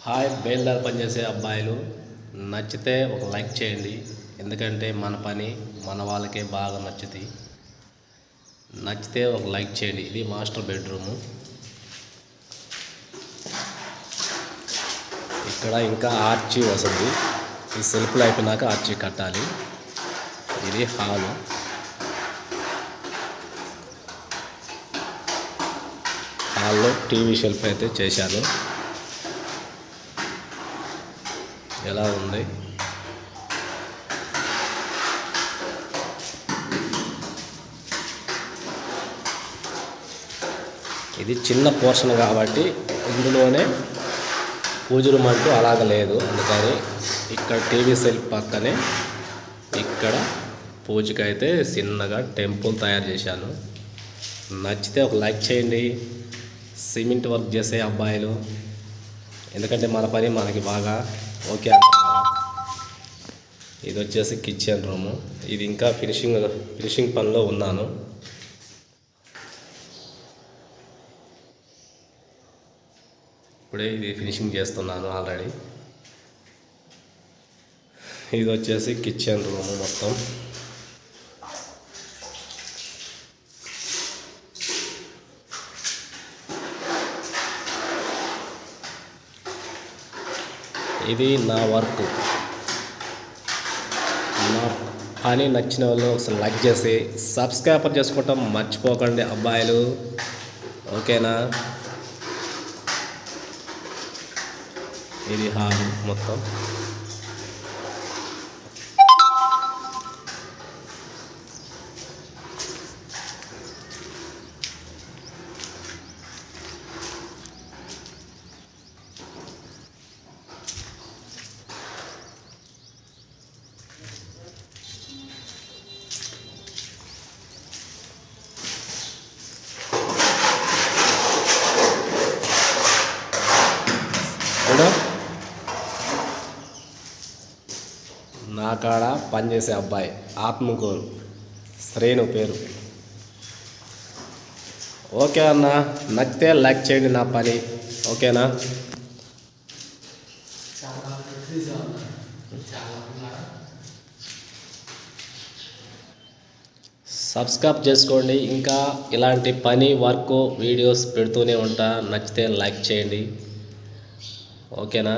Hi బేల్దార్ పనిచేసే అబ్బాయిలు, నచ్చితే ఒక లైక్ చేయండి. ఎందుకంటే మన పని మన వాళ్ళకే బాగా నచ్చితే ఒక లైక్ చేయండి. ఇది మాస్టర్ బెడ్రూము. ఇక్కడ ఇంకా ఆర్చి వస్తుంది. ఈ సెల్ఫ్లు అయిపోయినాక ఆర్చి కట్టాలి. ఇది హాలు. హాల్లో టీవీ షెల్ఫ్ అయితే చేశాను. ఎలా ఉంది? ఇది చిన్న పోర్షన్ కాబట్టి ఇందులోనే పూజ రూమ్ అంటూ అలాగ లేదు. అందుకని ఇక్కడ టీవీ సెల్ పక్కనే ఇక్కడ పూజకైతే చిన్నగా టెంపుల్ తయారు చేశాను. నచ్చితే ఒక లైక్ చేయండి. సిమెంట్ వర్క్ చేసే అబ్బాయిలు, ఎందుకంటే మన పని మనకి బాగా ఓకే అంటున్నారు. ఇది వచ్చేసి కిచెన్ రూము. ఇది ఇంకా ఫినిషింగ్ పనిలో ఉన్నాను. ఇప్పుడే ఇది ఫినిషింగ్ చేస్తున్నాను ఆల్రెడీ. ఇది వచ్చేసి కిచెన్ రూము మొత్తం. ఇది నా వర్క్. నా పని నచ్చిన వాళ్ళు ఒకసారి లైక్ చేసి సబ్స్క్రైబ్ చేసుకోవటం మర్చిపోకండి అబ్బాయిలు, ఓకేనా? ఇది హాల్ మొత్తం. నా కాడ పనిచేసే అబ్బాయి ఆత్మకూరు శ్రేణు పేరు. ఓకే అన్న, నచ్చితే లైక్ చేయండి నా పని, ఓకేనా? సబ్స్క్రైబ్ చేసుకోండి. ఇంకా ఇలాంటి పని వర్క్ వీడియోస్ పెడుతూనే ఉంటా. నచ్చితే లైక్ చేయండి, ఓకేనా?